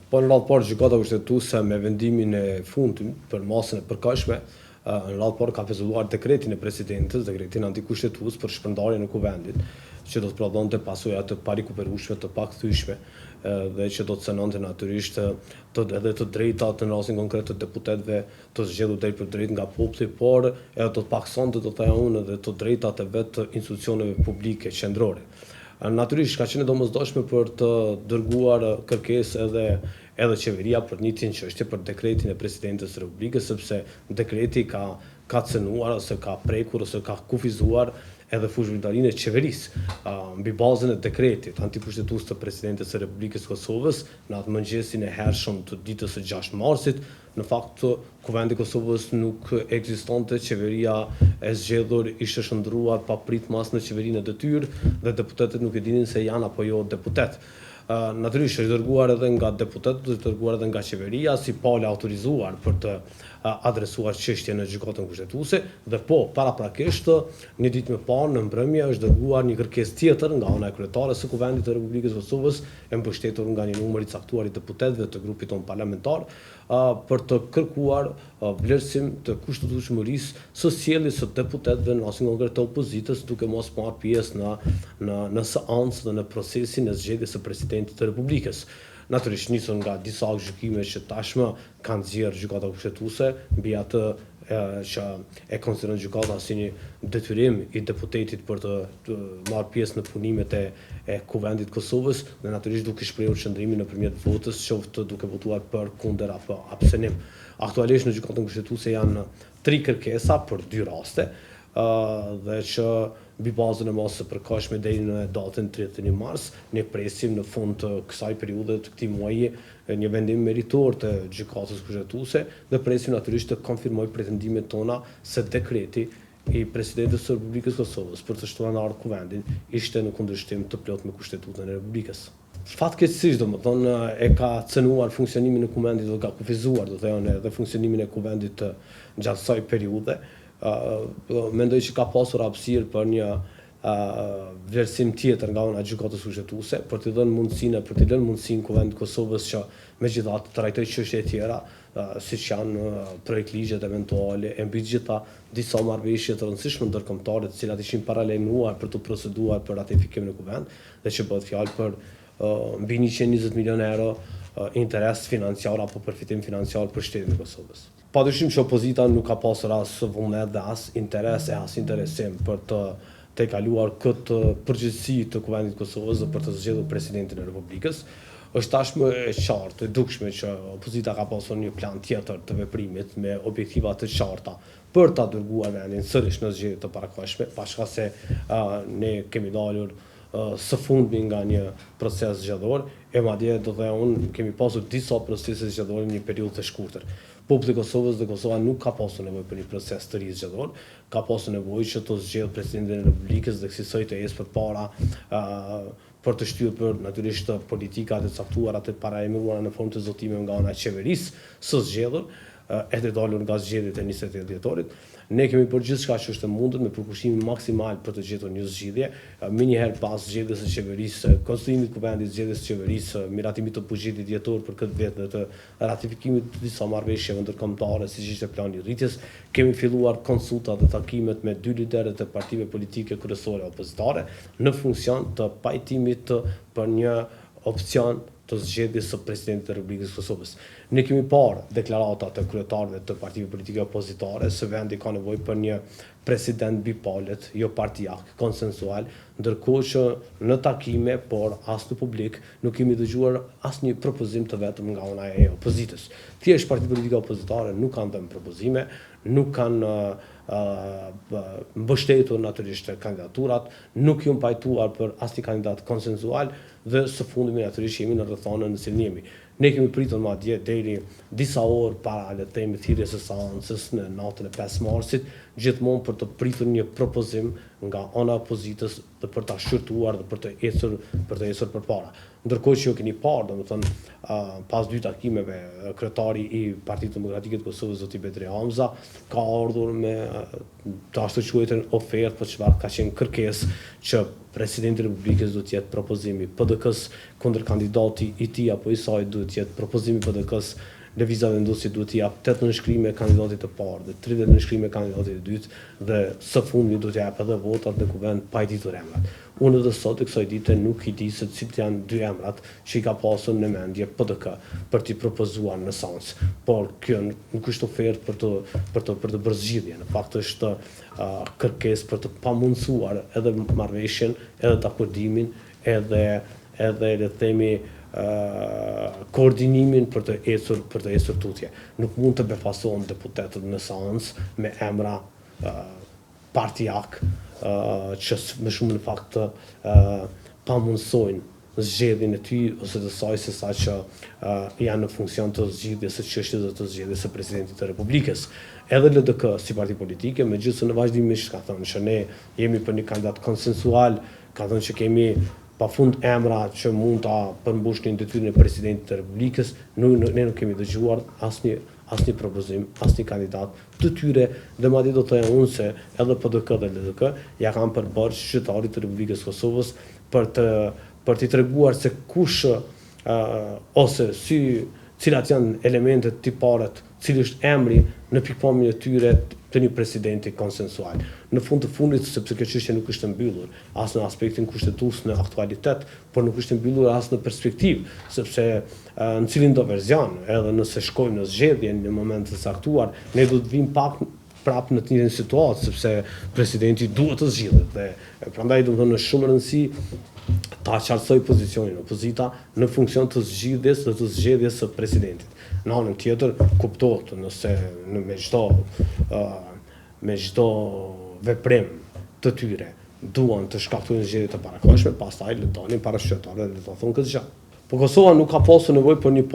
Po në radhë parë gjykata kushtetuese me vendimin e fundit për masën e përkohshme, në radhë parë ka pezulluar dekretin e presidentës, dekretin antikushtetues për shpërndarjen e kuvendit, që do të prodhonte pasoja të parikuperueshme, të pakthyeshme, dhe që do të cënonte natyrisht edhe të drejtat në rastin konkret të deputetëve të zgjedhur drejt për drejt nga populli, por edhe do të paksonte, do të thoya unë, edhe të drejtat e vet të institucioneve publike qendrore. Natyrisht ka qenë domosdoshme për të dërguar kërkesë edhe qeveria për një tjetër çështje, për dekretin e presidentës së Republikës, sepse dekreti ka cënuar ose ka prekur ose ka kufizuar edhe fushëvitarinë e qeverisë. Mbi bazën e dekretit antikushtetues të presidentës së Republikës së Kosovës, në atë mëngjesin e hershëm të ditës së 6 marsit, në fakt kuvendi i Kosovës nuk ekzistonte, qeveria e zgjedhur ishte shndruar pa prit mas në qeverinë e detyrë dhe deputetët nuk e dinin se janë apo jo deputet. Natyrisht është dërguar edhe nga deputetët, është dërguar edhe nga qeveria si palë autorizuar për të adresuar çështjen në gjykatën kushtetuese dhe paraprakisht një ditë më parë në mbrëmje është dërguar një kërkesë tjetër nga ana e kryetares së Kuvendit të Republikës së Kosovës, e mbështetur nga një numër i caktuar i deputetëve të grupit tonë parlamentar, për të kërkuar vlerësim të kushtetueshmërisë së sjelljes së deputetëve në rastin konkret të opozitës, duke mos marrë pjesë në seancë dhe në procesin e zgjedhjes së presidentit të Republikës. Natyrisht nisën nga disa gjykime që tashmë kanë nxjerrë gjykata kushtetuese mbi atë që e konsideron gjykata si një detyrim i deputetit për të marrë pjesë në punimet e Kuvendit Kosovës dhe natyrisht duke shprehur qëndrimin nëpërmjet votës, qoftë duke votuar për, kundër apo abstenim. Aktualisht në gjykatën kushtetuese janë 3 kërkesa për 2 raste, dhe që mbi bazën e masës së përkohshme deri në datën 31 mars, ne presim në fund të kësaj periudhe të këtij muaji një vendim meritor të gjykatës kushtetuese dhe presim natyrisht të konfirmojë pretendimet tona se dekreti i presidentës së Republikës Kosovës për të shtronar kuvendin ishte në kundërshtim të plot me Kushtetutën e Republikës. Fatkeqësisht, domethënë, e ka cënuar funksionimin e kuvendit dhe ka kufizuar, do të thonë, edhe funksionimin e kuvendit gjatë kësaj periudhe. Mendoj që ka pasur hapësirë për një vlerësim tjetër nga ana e gjykatës kushtetuese për të lënë mundësinë Kuvendit të Kosovës që megjithatë të trajtojë çështje të tjera, siç janë projekt ligjet eventuale, e mbi gjitha disa marrëveshje të rëndësishme ndërkombëtare, të cilat ishin paralajmëruar për të proceduar për ratifikim në kuvend, dhe që bëhet fjalë për mbi 120 milionë euro interes financiar apo përfitim financiar për shtetin e Kosovës. Padyshim që opozita nuk ka pasur as vullnet dhe as interes e as interesim për të tejkaluar këtë përgjegjësi të Kuvendit të Kosovës dhe për të zgjedhur presidentin e Republikës. Është tashmë e qartë, e dukshme që opozita ka pasur një plan tjetër të veprimit me objektiva të qarta për ta dërguar vendin sërish në zgjedhje të parakohshme, pashka se ne kemi dalur së fundmi nga një proces zgjedhor, e madje do të unë kemi pasur disa procese zgjedhore në një periudhë të shkurtër. Populli i Kosovës dhe Kosova nuk ka pasur nevojë për një proces të ri zgjedhor, ka pasur nevojë që të zgjedhë presidentin e Republikës dhe kësaj të ecë përpara për të shtyr për natyrisht politikat e caktuara të paralajmëruara në formë të zotime nga ana e qeverisë së zgjedhur, e të dalur nga zgjedhjet e 28 dhjetorit. Ne kemi bërë gjithçka që është e mundur me përkushimin maksimal për të gjetur një zgjidhje, më njëherë pas zgjedhjes së qeverisë, konstituimit të kuvendit, zgjedhjes së qeverisë, miratimit të buxhetit dhjetor për këtë vit dhe të ratifikimit të disa marrëveshjeve ndërkombëtare, siç ishte plani i rritjes, kemi filluar konsultat dhe takimet me 2 liderët e partive politike kryesore opozitare në funksion të pajtimit për një opcion të zgjedhjes së presidentit të Republikës së Kosovës. Ne kemi parë deklaratat e kryetarëve të partive politike opozitare se vendi ka nevojë për një president bipalet, jo partijak, konsensual, ndërkohë që në takime, por as në publik, nuk kemi dëgjuar asnjë propozim të vetëm nga ana e opozitës. Thjesht partitë politike opozitare nuk kanë dhënë propozime, nuk kanë mbështetur natyrisht kandidaturat, nuk janë pajtuar për asnjë kandidat konsensual dhe së fundmi natyrisht jemi në rrethonën në cilën jemi. Ne kemi pritur madje deri disa orë para le të themi thirrjes së seancës në natën e 5 marsit, gjithmonë për të pritur një propozim nga ana e opozitës dhe për ta shqyrtuar dhe për të ecur përpara. ndërkohë që jo keni parë, domethënë pas 2 takimeve, kryetari i Partisë Demokratike të Kosovës, zoti Bedri Hamza, ka ardhur me të ashtu quajtën ofertë për çfarë ka qenë kërkesë që presidenti i Republikës do të jetë propozimi PDK-s kundër kandidati i tij apo i saj duhet të jetë propozimi PDK-s. Lëviza vendosje duhet t'i jap 8 nënshkrime kandidatit të parë dhe 30 nënshkrime kandidatit të dytë dhe së fundi duhet t'i jap edhe votat në kuvend pa i ditur emrat. Unë edhe sot e kësaj dite nuk i di se cilët janë 2 emrat që i ka pasur në mendje PDK për t'i propozuar në sans. Por kjo nuk është ofertë për të bërë zgjidhje. Në fakt është kërkesë për të pamundsuar edhe marrëveshjen, edhe takordimin, edhe le të themi koordinimin për të ecur tutje. Nuk mund të befasohen deputetët në seancë me emra partijak që më shumë në fakt pamundsojnë zgjedhjen e tyre ose të saj se sa që janë në funksion të zgjidhjes së çështjes dhe të zgjedhjes së presidentit të Republikës. Edhe LDK si parti politike, megjithëse në vazhdimisht ka thënë që ne jemi për një kandidat konsensual, ka thënë që kemi pafund emra që mund ta përmbushnin detyrën e presidentit të Republikës, ne nuk kemi dëgjuar asnjë propozim, asnjë kandidat të tyre, dhe madje do të thoya unë se edhe PDK dhe LDK ja kanë përbërë qytetarit të Republikës Kosovës për t'i treguar se kush ose cilat janë elementet tiparet, cili është emri në pikpamjen e tyre të një presidenti konsensual. Në fund të fundit, sepse kjo çështje nuk është mbyllur as në aspektin kushtetues në aktualitet, por nuk është mbyllur as në perspektivë, sepse në cilin do verzion, edhe nëse shkojmë në zgjedhje në momentin e caktuar, ne do të vim prapë në të njëjtën situatë, sepse presidenti duhet të zgjidhet dhe prandaj domethënë është shumë rëndësi ta qartësoj pozicionin opozita në funksion të zgjidhjes dhe të zgjedhjes së presidentit. Në anën tjetër, kuptohet nëse me çdo veprim të tyre duan të shkaktojnë zgjedhje të parakohshme, pastaj le dalin para qytetarëve dhe të thonë këtë gjë. Po Kosova nuk ka pasur nevojë për një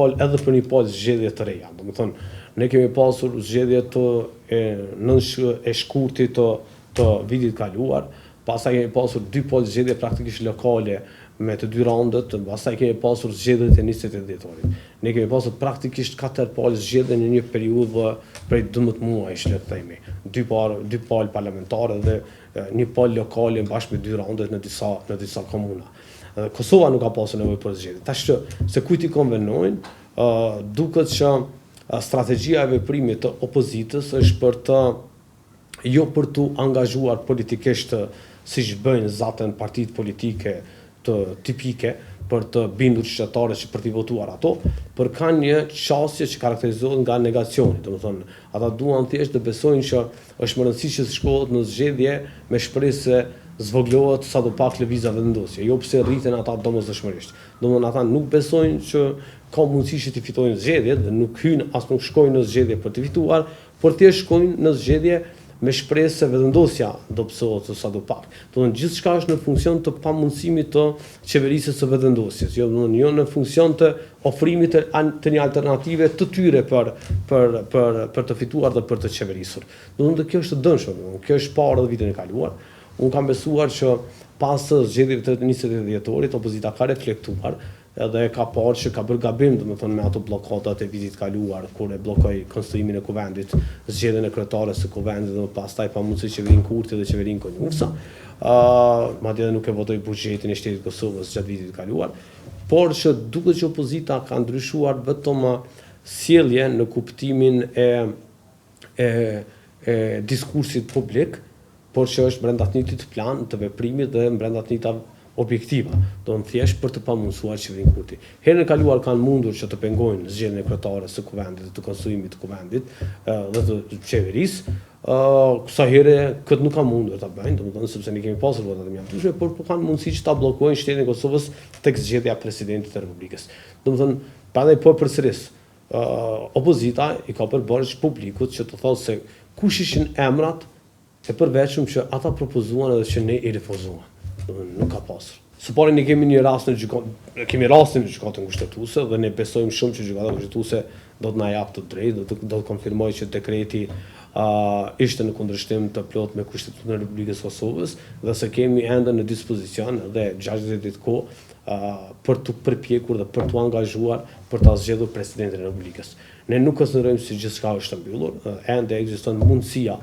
palë zgjedhje të reja. Domethënë, ne kemi pasur zgjedhje e shkurtit të vitit kaluar, pastaj kemi pasur 2 palë zgjedhje praktikisht lokale me të 2 raundet, pastaj kemi pasur zgjedhjet e 20 dhjetorit. Ne kemi pasur praktikisht 4 palë zgjedhje në një periudhë prej 12 muajsh, le të themi. 2 palë parlamentare dhe 1 palë lokale bashkë me 2 raundet në disa komuna. Kosova nuk ka pasur nevojë për zgjedhje. Tash se kujt i konvenojnë, duket që strategjia e veprimit të opozitës është për të angazhuar politikisht siç bëjnë zaten partitë politike të tipike për të bindur qytetarët që për t'i votuar ato, por kanë një qasje që karakterizohet nga negacioni. Domethënë, ata duan thjesht të besojnë që është më rëndësishme të shkohet në zgjedhje me shpresë se zvoglohet sadopak lëviza vendosje, jo pse rriten ata domosdoshmërisht. Domethënë, ata nuk besojnë që ka mundësi që të fitojnë zgjedhjet dhe nuk hyjnë as nuk shkojnë në zgjedhje për të fituar, por thjesht shkojnë në zgjedhje me shpresë se vendosja do psohet sadopak. Domethënë, gjithçka është në funksion të pamundësimit të qeverisjes së vendosjes, jo në funksion të ofrimit të një alternative të tyre për të fituar dhe për të qeverisur. Domethënë, kjo është e dëmshme, kjo është parë edhe vitin e kaluar. Unë kam besuar që pas zgjedhjeve të 20 dhjetorit, opozita ka reflektuar edhe ka parë që ka bërë gabim, domethënë, me ato bllokadat e vitit kaluar, kur e bllokoi konstruimin e kuvendit, zgjedhjen e kryetares së kuvendit dhe pastaj pamundësi qeverinë Kurti dhe qeverinë Konjufsa. Madje nuk e votoi buxhetin e shtetit të Kosovës gjatë vitit kaluar, por që duket që opozita ka ndryshuar vetëm sjellje në kuptimin e diskursit publik, por që është brenda të njëjtit plan të veprimit dhe brenda të njëjta objektiva, do në thjesht për të pamundsuar qeverinë Kurti. Herën e kaluar kanë mundur që të pengojnë zgjedhjen e kryetares së kuvendit dhe të konstruimit të kuvendit dhe të qeverisë, kësa herë këtë nuk kanë mundur ta bëjnë, domethënë sepse ne kemi pasur votat e mjaftueshme, por kanë mundësi që ta bllokojnë shtetin e Kosovës tek zgjedhja e presidentit të Republikës. Domethënë, prandaj po përsëris, opozita i ka përbërë publikut që të thotë se kush ishin emrat e përveçshëm që ata propozuan edhe që ne i refuzuan. Nuk ka pasur. Së pari ne kemi rastin në gjykatën kushtetuese dhe ne besojmë shumë që gjykata kushtetuese do të na japë të drejtë, do të konfirmojë që dekreti ishte në kundërshtim të plot me Kushtetutën e Republikës Kosovës dhe se kemi ende në dispozicion dhe 60 ditë kohë për të përpjekur dhe për të angazhuar për ta zgjedhur presidentin e Republikës. Ne nuk konsiderojmë se gjithçka është mbyllur, ende ekziston mundësia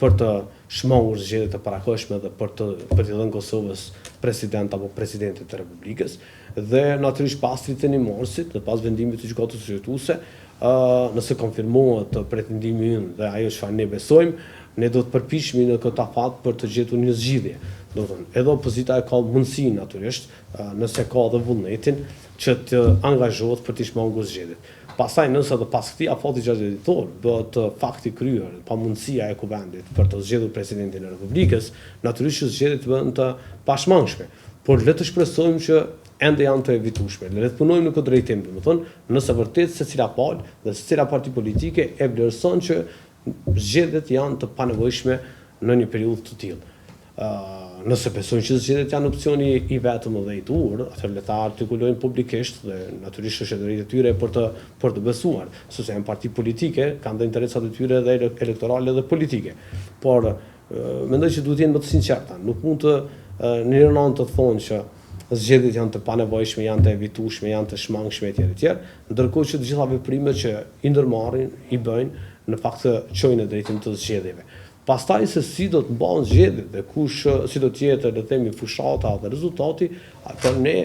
për të shmangur zgjedhjet e parakohshme dhe për të dhënë Kosovës president apo presidentit të Republikës dhe natyrisht pas 31 dhe pas vendimit të gjykatës kushtetuese, nëse konfirmohet pretendimi ynë dhe ajo çfarë ne besojmë, ne do të përpiqemi në këtë afat për të gjetur një zgjidhje. Do të thonë, edhe opozita e ka mundësinë natyrisht, nëse ka dhe vullnetin, që të angazhohet për të shmangur zgjedhjet. Pastaj nëse edhe pas këtij afati 60 ditor bëhet fakti kryer, pa mundësia e kuvendit për të zgjedhur presidentin e Republikës, natyrisht që zgjedhjet bëhen të pashmangshme. Por le të shpresojmë që ende janë të evitueshme. Le të punojmë në këtë drejtim, domethënë, nëse vërtet secila palë dhe secila parti politike e vlerëson që zgjedhjet janë të panevojshme në një periudhë të tillë. Nëse besojnë që zgjedhjet janë opcioni i vetëm dhe i duhur, atëherë le ta artikulojnë publikisht dhe natyrisht është drejtë e tyre për të besuar, sepse janë parti politike, kanë dhe interesat e tyre dhe elektorale dhe politike. Por mendoj që duhet jenë më të sinqerta. Nuk mund të në një anë të thonë që zgjedhjet janë të panevojshme, janë të evitueshme, janë të shmangshme etj. Ndërkohë që të gjitha veprimet që i ndërmarrin, i bëjnë, në fakt çojnë në drejtim të zgjedhjeve. Pastaj se si do të mbahen zgjedhjet dhe kush si do të jetë, le të themi, fushata dhe rezultati, për ne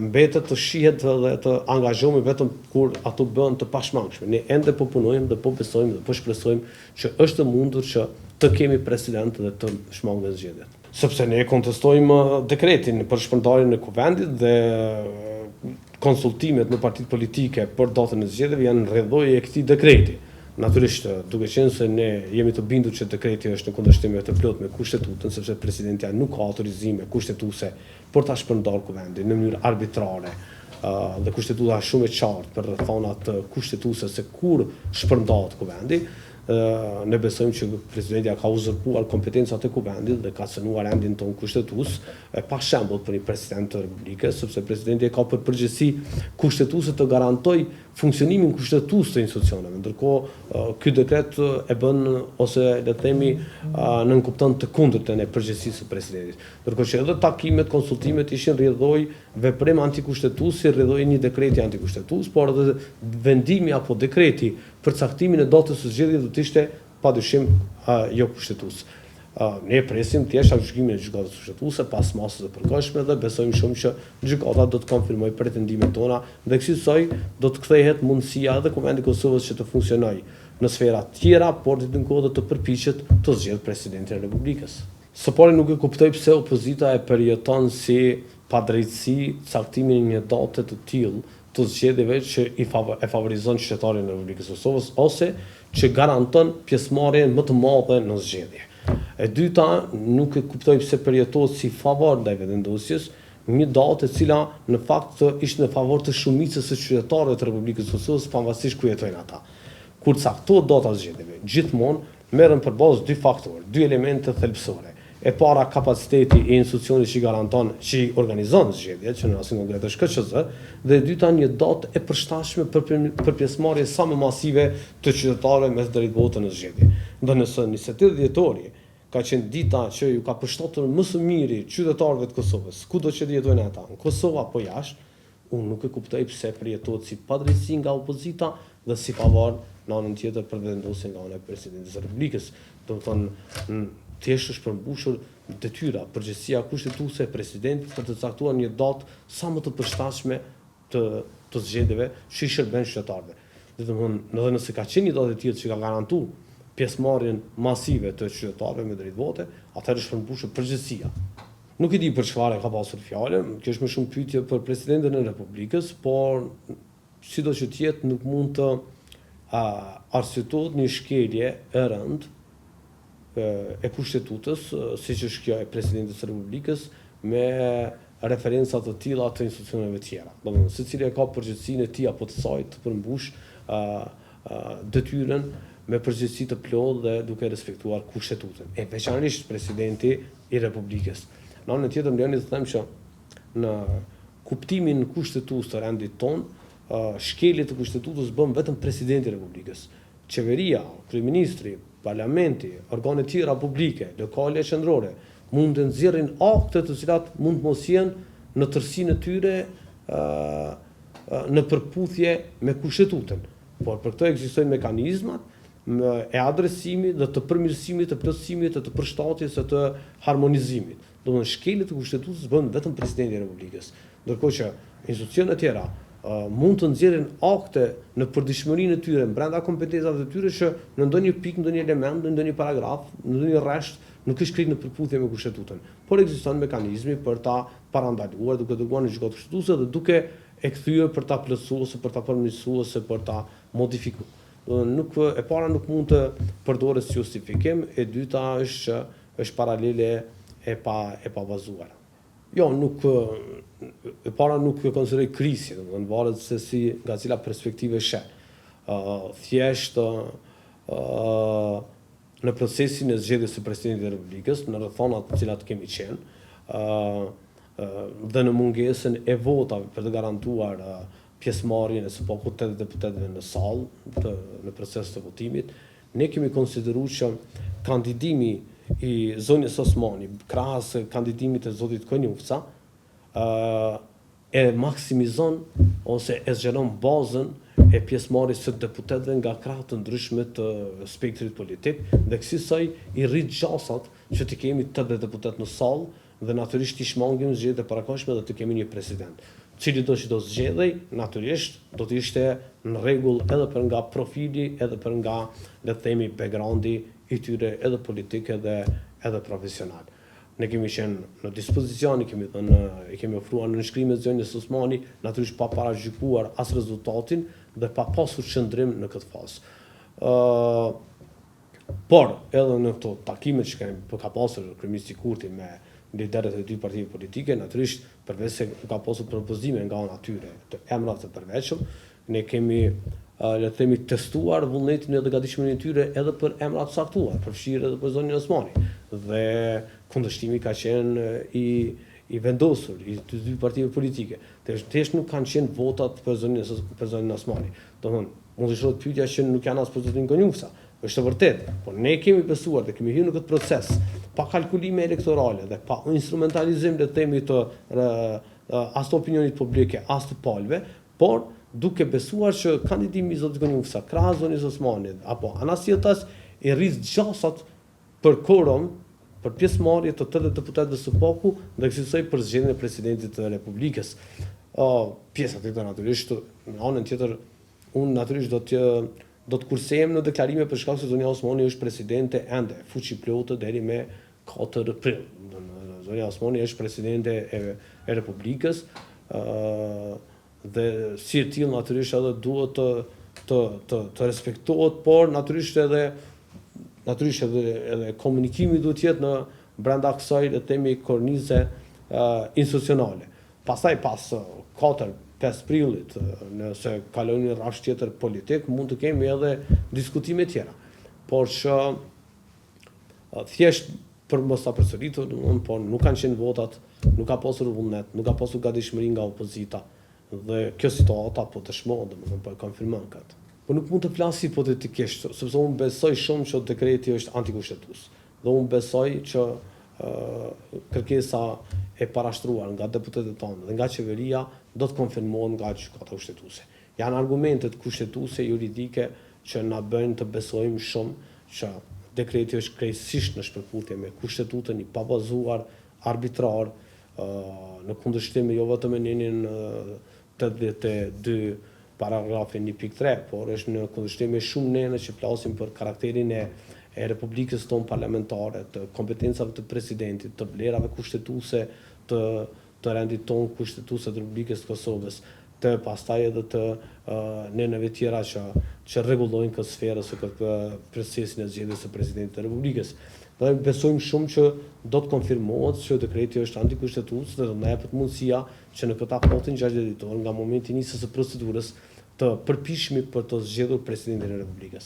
mbetet të shihet dhe të angazhohemi vetëm kur ato bëhen të pashmangshme. Ne ende po punojmë dhe po besojmë dhe po shpresojmë që është e mundur që të kemi president dhe të shmangen zgjedhjet. Sepse ne kontestojmë dekretin për shpërndarjen e kuvendit dhe konsultimet në partitë politike për datën e zgjedhjeve janë rrjedhoi e këtij dekreti. Natyrisht, duke qenë se ne jemi të bindur që dekreti është në kundërshtim të plot me Kushtetutën, sepse presidentja nuk ka autorizime kushtetuese për ta shpërndarë kuvendin në mënyrë arbitrare. Dhe Kushtetuta është shumë e qartë për rrethonat kushtetuese se kur shpërndahet kuvendi. Ne besojmë që presidentja ka uzurpuar kompetencat e kuvendit dhe ka cënuar endin tonë kushtetues, pa shembull për një president të Republikës, sepse presidenti ka për përgjegjësi kushtetuese të garantoj funksionimin kushtetues të institucioneve. Ndërkohë ky dekret e bën ose le të themi nënkupton të kundërtën e përgjegjësisë së presidentit. Ndërkohë që edhe takimet, konsultimet ishin rrjedhoi veprim antikushtetues, rrjedhoi një dekreti antikushtetues, por edhe vendimi apo dekreti për caktimin e datës së zgjedhjeve do të ishte padyshim jo kushtetues. Ne presim thjesht gjykimin e gjykatës kushtetuese pas masës së përkohshme dhe besojmë shumë që gjykata do të konfirmojë pretendimet tona dhe kësaj do të kthehet mundësia edhe Kuvendi i Kosovës që të funksionojë në sfera tjera, por të kohë të përpiqet të zgjedhë presidentin e Republikës. Së pari nuk e kuptoj pse opozita e përjeton si padrejtësi caktimin e një date të tillë të zgjedhjeve që e favorizon qytetarin e Republikës Kosovës ose që garanton pjesëmarrjen më të madhe në zgjedhje. E dyta, nuk e kuptoj pse përjetohet si favor ndaj vendosjes një datë e cila në fakt ishte në favor të shumicës së qytetarëve të Republikës Kosovës pavarësisht ku jetojnë ata. Kur caktohet data e zgjedhjeve, gjithmonë merren përballë dy faktorë, dy elemente thelbësore. E para kapaciteti i institucionit që garanton, që i organizon zgjedhjet, që në rastin konkret është KQZ, dhe e dyta një datë e përshtatshme për pjesëmarrje sa më masive të qytetarëve mes drejt votën në zgjedhje. Dhe nëse 20 dhjetori ka qenë dita që ju ka përshtatur më së miri qytetarëve të Kosovës, kudo që jetojnë ata, në Kosovë apo jashtë, unë nuk e kuptoj pse përjetohet si padrejtësi nga opozita dhe si favor në anën tjetër për vendosjen nga ana e presidentit të Republikës. Do të thonë thjesht është përmbushur detyra, përgjegjësia kushtetuese e presidentit për të caktuar një datë sa më të përshtatshme të zgjedhjeve që i shërben qytetarëve. Do të thonë, edhe nëse ka qenë një datë e tillë që ka garantuar pjesëmarrjen masive të qytetarëve me drejt vote, atëherë është përmbushur përgjegjësia. Nuk e di për çfarë ka pasur fjalën, kjo është më shumë pyetje për presidentin e Republikës, por sido që të jetë nuk mund të arsyetohet një shkelje e rëndë e kushtetutës, siç është kjo e presidentit të Republikës, me referenca të tilla të institucioneve tjera. Domethënë, secili ka përgjegjësinë e tij apo të saj të përmbush detyrën me përgjegjësi të plotë dhe duke respektuar kushtetutën. E veçanërisht presidenti i Republikës. Në anën tjetër, më lejoni të them që në kuptimin kushtetues të rendit ton, shkeljet e kushtetutës bën vetëm presidenti i Republikës. Qeveria, kryeministri, parlamenti, organet tjera publike, lokale e qendrore mund të nxjerrin akte të cilat mund të mos jenë në tërësinë e tyre në përputhje me kushtetutën. Por për këtë ekzistojnë mekanizmat e adresimit dhe të përmirësimit, të plotësimit, të përshtatjes së të harmonizimit. Domethënë shkeljet e kushtetutës bën vetëm presidenti i Republikës, ndërkohë që institucionet tjera mund të nxjerrin akte në përditshmërinë e tyre brenda kompetencave të tyre që në ndonjë pikë, në ndonjë element, në ndonjë paragraf, në ndonjë rresht nuk është krejt në përputhje me kushtetutën. Por ekziston mekanizmi për ta parandaluar duke dërguar në gjykatë kushtetuese dhe duke e kthyer për ta plotësuar ose për ta përmirësuar ose për ta modifikuar. E para nuk mund të përdoret si justifikim, e dyta është paralele e pa bazuar. Jo, e para nuk e konsideroj krisje, domethënë varet se nga cila perspektive sheh. Thjesht në procesin e zgjedhjes së presidentit të Republikës, në rrethonat të cilat kemi qenë, dhe në mungesën e votave për të garantuar pjesëmarrjen e së paku 80 deputetëve në sallë në proces të votimit, ne kemi konsideruar që kandidimi i zonjës Osmani krahas kandidimit të zotit Konjufca e maksimizon ose e zgjeron bazën e pjesëmarrjes së deputetëve nga krahët të ndryshme të spektrit politik dhe kësaj i rrit gjasat që të kemi 80 deputet në sallë dhe natyrisht i shmangim zgjedhjet e parakohshme dhe të kemi një president. Cili do që do zgjedhej, natyrisht do të ishte në rregull edhe për nga profili, edhe për nga, le të themi, backgroundi i tyre edhe politik edhe profesional. Ne kemi qenë në dispozicion, i kemi ofruar në nënshkrimet zonjës Osmani, natyrisht pa parajgjykuar as rezultatin dhe pa pasur qëndrim në këtë fazë. Por edhe në këto takimet që ka pasur kryeministri Kurti me liderët e dy partive politike, natyrisht përveç se ka pasur propozime nga ana tyre të emrave të përveçshëm, ne kemi le të themi testuar vullnetin edhe gatishmërinë e tyre edhe për emra të caktuar, përfshirë edhe për zonjën Osmani. Dhe kundërshtimi ka qenë i vendosur i të dy partive politike. Thjesht nuk kanë qenë votat për zonjën Osmani. Domthonë, mund të shohë pyetja që nuk janë as për zotin Konjufca. Është e vërtetë, por ne kemi besuar dhe kemi hyrë në këtë proces pa kalkulime elektorale dhe pa instrumentalizim le të themi të as të opinionit publike, as të palëve, por duke besuar që kandidimi i zotit Konjufca krahas zonjës Osmani apo anas tjetër i rrit gjasat për quorum, për pjesëmarrje të 80 deputetëve së paku dhe kësaj për zgjedhjen e presidentit të Republikës. Pjesa tjetër natyrisht, në anën tjetër, unë natyrisht do të kursejem në deklarime për shkak se zonja Osmani është presidente ende fuqiplotë deri me 4 prill. Zonja Osmani është presidente e Republikës dhe si e tillë natyrisht edhe duhet të respektohet, por natyrisht edhe komunikimi duhet të jetë në brenda kësaj le të themi kornize institucionale. Pastaj pas 4-5 prillit, nëse kalojnë një rrafsh tjetër politik, mund të kemi edhe diskutime tjera. Por që thjesht për mos ta përsëritur, por nuk kanë qenë votat, nuk ka pasur vullnet, nuk ka pasur gatishmëri nga opozita dhe kjo situata po dëshmon, domethënë po e konfirmon këtë. Po nuk mund të flas hipotetikisht, sepse unë besoj shumë që dekreti është antikushtetues. Dhe unë besoj që kërkesa e parashtruar nga deputetët tonë dhe nga qeveria do të konfirmohen nga gjykata kushtetuese. Janë argumentet kushtetuese juridike që na bëjnë të besojmë shumë që dekreti është krejtësisht në shpërputhje me kushtetutën, i pabazuar, arbitrar, në kundërshtim jo vetëm me nenin 82 paragrafin 1.3, por është në kundërshtim me shumë nene që flasin për karakterin e Republikës tonë parlamentare, të kompetencave të presidentit, të vlerave kushtetuese të rendit tonë kushtetuese të Republikës së Kosovës, të pastaj edhe të neneve tjera që rregullojnë këtë sferë ose këtë procesin e zgjedhjes së presidentit të Republikës. Dhe besojmë shumë që do të konfirmohet që dekreti është antikushtetues dhe do na jepet mundësia që në këtë afatin 6 ditor nga momenti i nisjes së procedurës të përpiqemi për të zgjedhur presidentin e Republikës.